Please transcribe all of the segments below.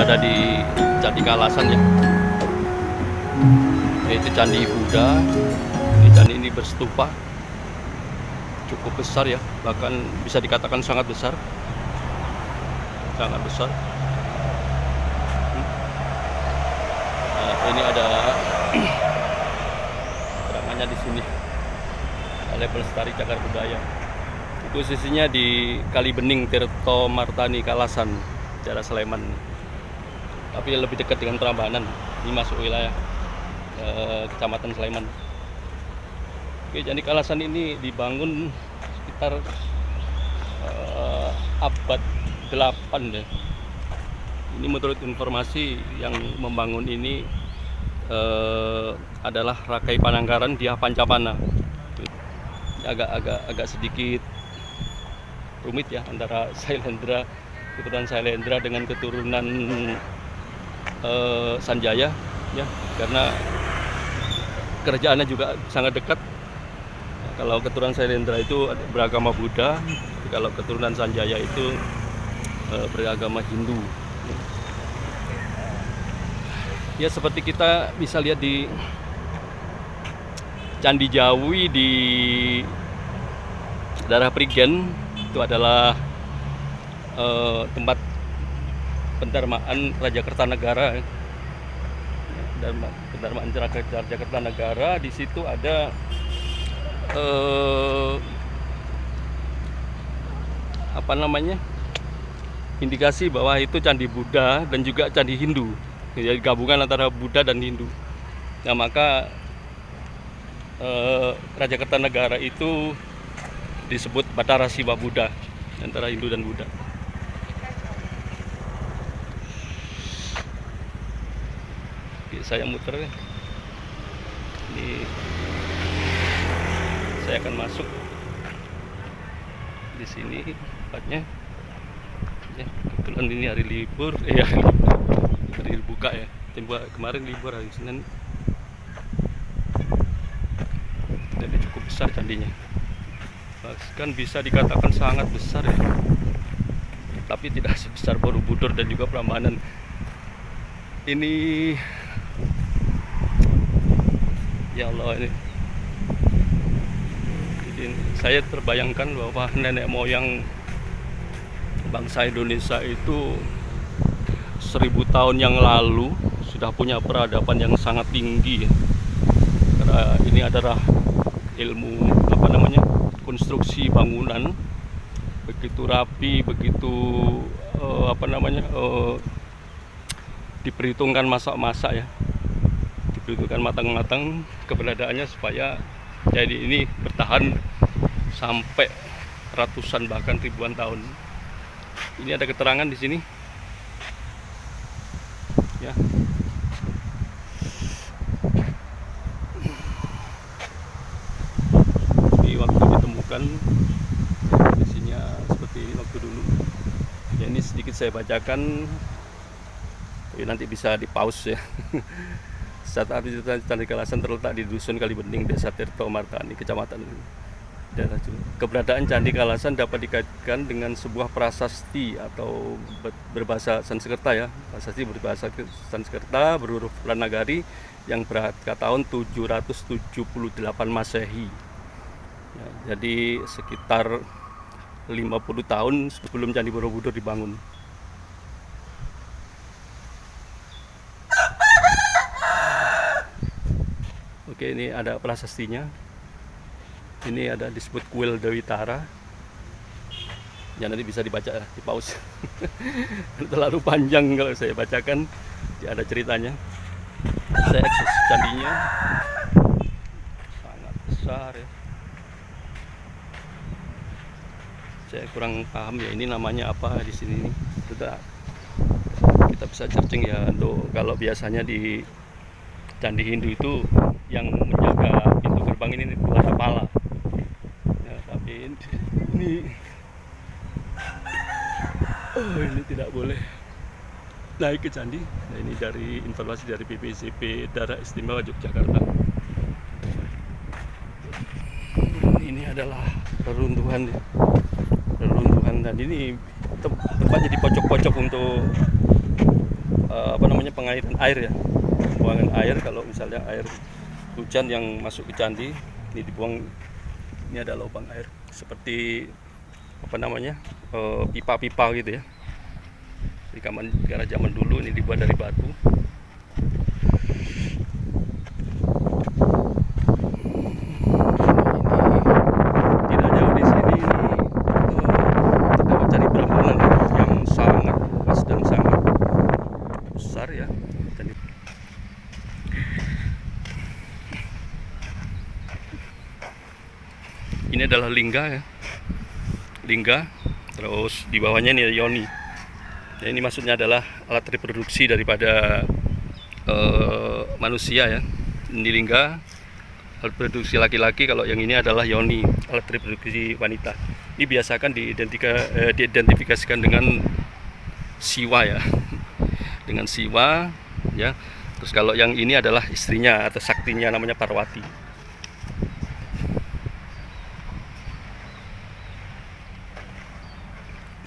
berada di Candi Kalasan ya. Yaitu Candi Buddha. Ini candi ini berstupa cukup besar ya, bahkan bisa dikatakan sangat besar. Sangat besar. Nah, ini ada terangannya di sini. Balai Pelestari Cagar Budaya. Itu posisinya di Kali Bening Tirto Martani Kalasan, daerah Sleman. Tapi lebih dekat dengan Prambanan. Ini masuk wilayah Kecamatan Sleman. Oke, Candi Kalasan ini dibangun sekitar abad 8 deh. Ini menurut informasi yang membangun ini adalah Rakai Pananggaran Dyah Pancapana. Agak sedikit rumit ya antara Sailendra, keturunan Sailendra dengan keturunan Sanjaya ya, karena kerajaannya juga sangat dekat. Kalau keturunan Sailendra itu beragama Buddha, kalau keturunan Sanjaya itu beragama Hindu. Ya, seperti kita bisa lihat di Candi Jawi di daerah Prigen, itu adalah tempat pendarmaan Raja Kertanegara. Pendarmaan Raja Kertanegara, di situ ada indikasi bahwa itu candi Buddha dan juga candi Hindu. Jadi gabungan antara Buddha dan Hindu. Nah, maka Raja Kertanegara itu disebut Batara Siwa Buddha, antara Hindu dan Buddha. Oke, saya muter. Ini saya akan masuk di sini tempatnya. Ya, kebetulan ini hari libur, hari buka ya. Kemarin libur hari Senin. Jadi cukup besar candinya. Bahkan bisa dikatakan sangat besar ya. Tapi tidak sebesar Borobudur dan juga Prambanan. Ini ya Allah, ini saya terbayangkan bahwa nenek moyang bangsa Indonesia itu 1000 tahun yang lalu sudah punya peradaban yang sangat tinggi ya. Karena ini adalah ilmu konstruksi bangunan begitu rapi, begitu diperhitungkan masak-masak ya, diperhitungkan matang-matang keberadaannya supaya jadi ini bertahan sampai ratusan bahkan ribuan tahun. Ini ada keterangan di sini ya. Ini waktu ditemukan isinya seperti ini waktu dulu ya. Ini sedikit saya bacakan, tapi nanti bisa di pause ya. Saat itu Candi Kalasan terletak di Dusun Kali Bening, Desa Tirto Martani, Kecamatan daerah Julu. Keberadaan Candi Kalasan dapat dikaitkan dengan sebuah prasasti atau berbahasa Sanskerta ya. Prasasti berbahasa Sanskerta berhuruf Lanagari yang berangkat tahun 778 Masehi. Ya, jadi sekitar 50 tahun sebelum Candi Borobudur dibangun. Oke, ini ada prasastinya. Ini ada disebut kuil Dewi Tara. Ya, nanti bisa dibaca ya, di pause. Terlalu panjang kalau saya bacakan. Ya, ada ceritanya. Saya akses candinya. Sangat besar ya. Saya kurang paham ya ini namanya apa di sini. Kita bisa searching ya. Kalau biasanya di Candi Hindu itu yang menjaga pintu gerbang ini dua kepala ya, tapi ini tidak boleh naik ke candi. Nah, ini dari informasi dari PPCP Daerah Istimewa Yogyakarta. Ini adalah reruntuhan dan ini tempatnya di pojok-pojok untuk apa namanya, pengairan air ya, pembuangan air. Kalau misalnya air hujan yang masuk ke candi ini dibuang, ini ada lubang air seperti apa namanya, pipa-pipa gitu ya. Di karena zaman dulu ini dibuat dari batu. Tidak jauh di sini terdapat candi Prambanan yang sangat luas dan sangat besar ya. Ini adalah lingga ya, lingga. Terus di bawahnya ini yoni. Ya, ini maksudnya adalah alat reproduksi daripada manusia ya. Ini lingga, alat reproduksi laki-laki. Kalau yang ini adalah yoni, alat reproduksi wanita. Ini biasakan diidentifikasikan dengan siwa ya, dengan siwa ya. Terus kalau yang ini adalah istrinya atau saktinya, namanya Parwati.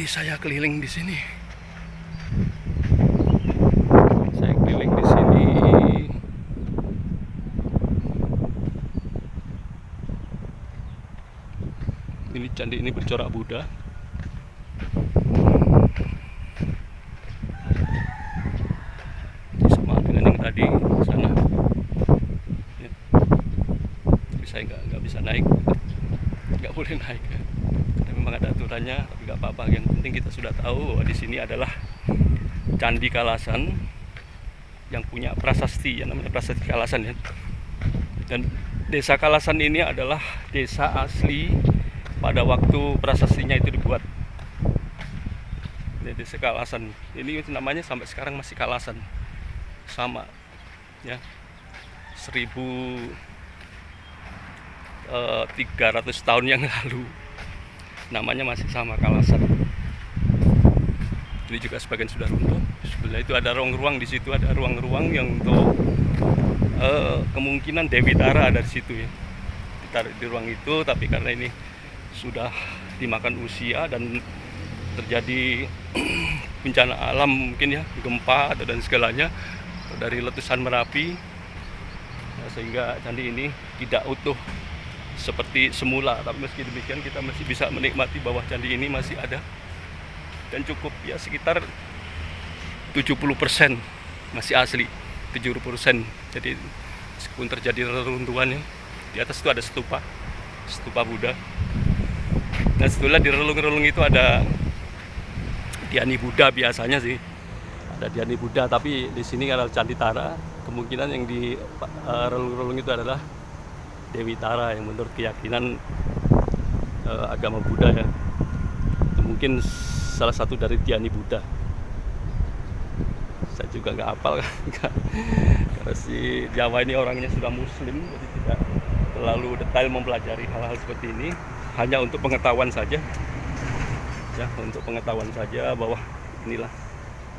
Ini saya keliling di sini. Saya keliling di sini. Ini candi ini bercorak Buddha. Sama dengan yang tadi sana. Ya. Tapi saya nggak bisa naik, nggak boleh naik. Memang ada aturannya, tapi nggak apa-apa. Yang penting kita sudah tahu bahwa di sini adalah Candi Kalasan yang punya prasasti, yang namanya prasasti Kalasan ya. Dan desa Kalasan ini adalah desa asli pada waktu prasastinya itu dibuat. Ini desa Kalasan. Ini namanya sampai sekarang masih Kalasan, sama ya. 1300 tahun yang lalu namanya masih sama, Kalasan. Ini juga sebagian sudah runtuh. Sebelah itu ada ruang-ruang, di situ ada ruang-ruang yang untuk kemungkinan Dewi Tara ada di situ ya. Ditaruh di ruang itu, tapi karena ini sudah dimakan usia dan terjadi bencana alam mungkin ya, gempa atau dan segalanya dari letusan Merapi, sehingga candi ini tidak utuh seperti semula. Tapi meski demikian kita masih bisa menikmati bahwa candi ini masih ada dan cukup ya, sekitar 70% masih asli, 70%. Jadi meskipun terjadi reruntuhan ya, di atas itu ada stupa Buddha. Nah setelah di relung-relung itu ada Dhyani Buddha biasanya sih, ada Dhyani Buddha. Tapi di sini adalah Candi Tara, kemungkinan yang di relung-relung itu adalah Dewi Tara yang menurut keyakinan agama Buddha ya. Itu mungkin salah satu dari Dhyani Buddha. Saya juga nggak hafal karena si Jawa ini orangnya sudah Muslim, jadi tidak terlalu detail mempelajari hal-hal seperti ini. Hanya untuk pengetahuan saja ya, untuk pengetahuan saja bahwa inilah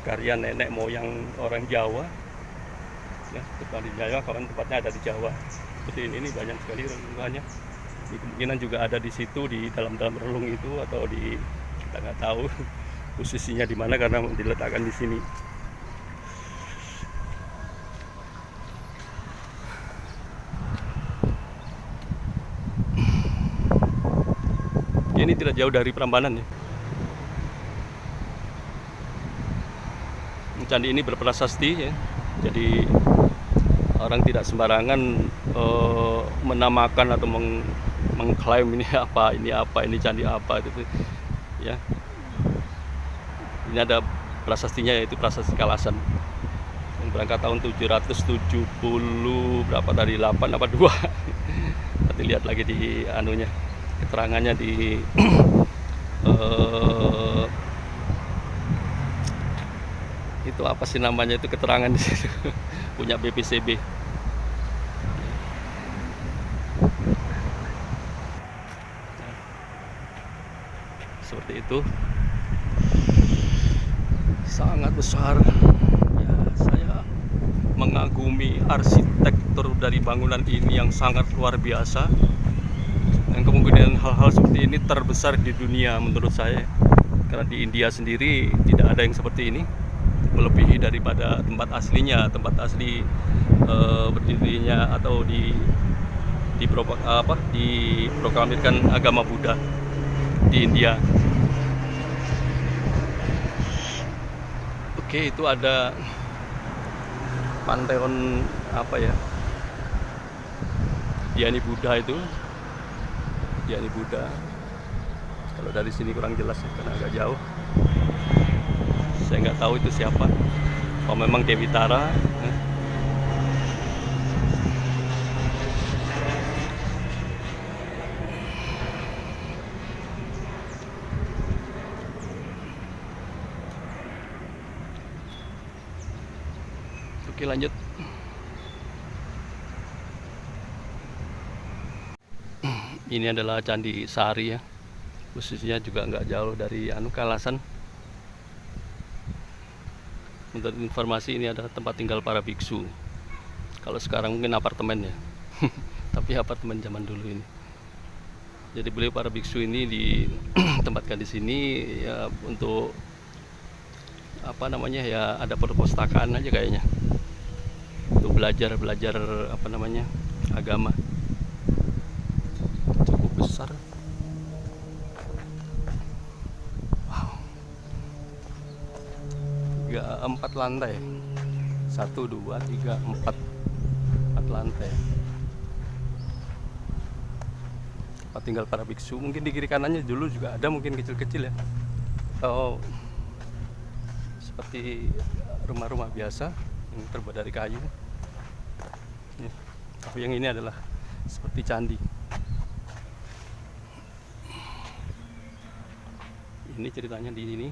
karya nenek moyang orang Jawa ya. Tempat di Jawa, kawan tempatnya ada di Jawa. Seperti ini banyak sekali relungannya. Kemungkinan juga ada di situ, di dalam relung itu, atau di, kita nggak tahu posisinya di mana karena diletakkan di sini. Ini tidak jauh dari Prambanan ya. Candi ini berprasasti ya. Jadi orang tidak sembarangan menamakan atau mengklaim ini candi apa itu ya. Ini ada prasastinya, yaitu prasasti Kalasan yang berangkat tahun 770 berapa, dari 8 apa 2. Nanti lihat lagi di anunya, keterangannya di itu apa sih namanya itu, keterangan di situ punya BPCB. Nah, seperti itu, sangat besar ya. Saya mengagumi arsitektur dari bangunan ini yang sangat luar biasa, dan kemungkinan hal-hal seperti ini terbesar di dunia menurut saya, karena di India sendiri tidak ada yang seperti ini. melebihi daripada tempat aslinya, tempat asli berdirinya atau diproklamirkan agama Buddha di India. Oke, itu ada panteon apa ya, Dhyani Buddha itu, Dhyani Buddha. Kalau dari sini kurang jelas ya, karena agak jauh. Saya nggak tahu itu siapa. Oh, memang Dewi Tara. Oke, lanjut. Ini adalah Candi Sari ya, posisinya juga nggak jauh dari Kalasan. Menurut informasi ini adalah tempat tinggal para biksu. Kalau sekarang mungkin apartemen ya, tapi apartemen zaman dulu ini. Jadi beliau para biksu ini ditempatkan di sini ya untuk apa namanya ya, ada perpustakaan aja kayaknya, untuk belajar apa namanya, agama. Cukup besar. Wow. 4 lantai. 1, 2, 3, 4 lantai. Tempat tinggal para biksu. Mungkin di kiri kanannya dulu juga ada, mungkin kecil-kecil ya. Oh, seperti rumah-rumah biasa yang terbuat dari kayu. Ya. Tapi yang ini adalah seperti candi. Ini ceritanya di sini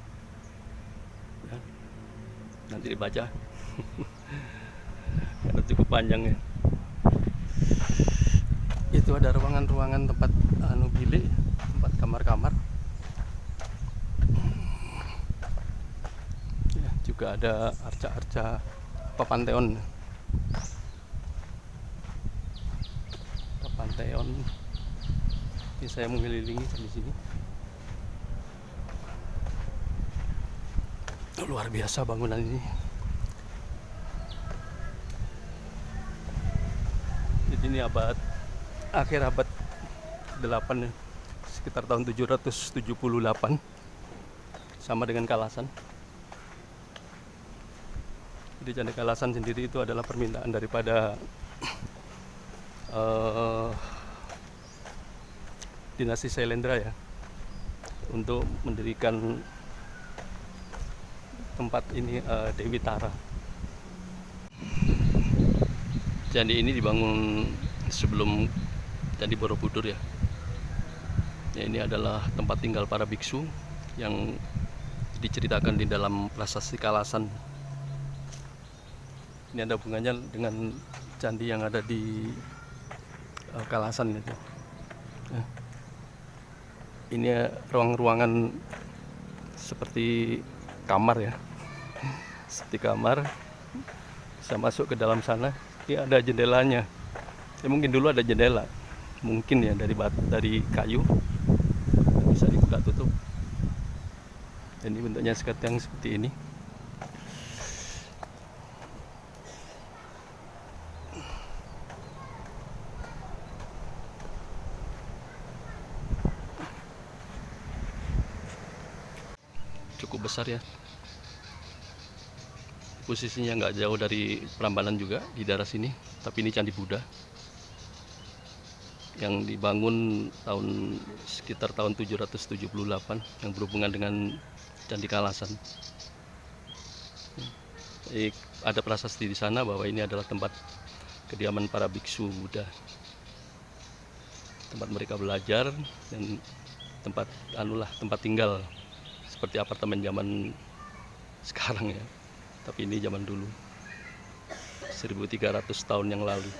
ya, nanti dibaca karena cukup panjang ya. Itu ada ruangan-ruangan tempat bilik, tempat kamar-kamar ya, juga ada arca-arca panteon. Ini saya mengelilingi di sini. Luar biasa bangunan ini. Jadi ini akhir abad 8 ya, sekitar tahun 778, sama dengan Kalasan. Jadi Candi Kalasan sendiri itu adalah permintaan daripada dinasti Sailendra ya, untuk mendirikan tempat ini Dewi Tara. Candi ini dibangun sebelum Candi Borobudur ya. Ya, ini adalah tempat tinggal para biksu yang diceritakan di dalam prasasti Kalasan. Ini ada hubungannya dengan candi yang ada di Kalasan itu. Nah, ini ruang-ruangan seperti kamar ya. Seperti kamar, bisa masuk ke dalam sana. Ini ada jendelanya ya, mungkin dulu ada jendela, mungkin ya, dari kayu, bisa dibuka tutup. Dan ini bentuknya seperti ini. Cukup besar ya. Posisinya nggak jauh dari Prambanan juga di daerah sini, tapi ini Candi Buddha yang dibangun sekitar tahun 778, yang berhubungan dengan Candi Kalasan. Ada prasasti di sana bahwa ini adalah tempat kediaman para biksu Buddha, tempat mereka belajar dan tempat tinggal, seperti apartemen zaman sekarang ya. Tapi ini zaman dulu, 1300 tahun yang lalu.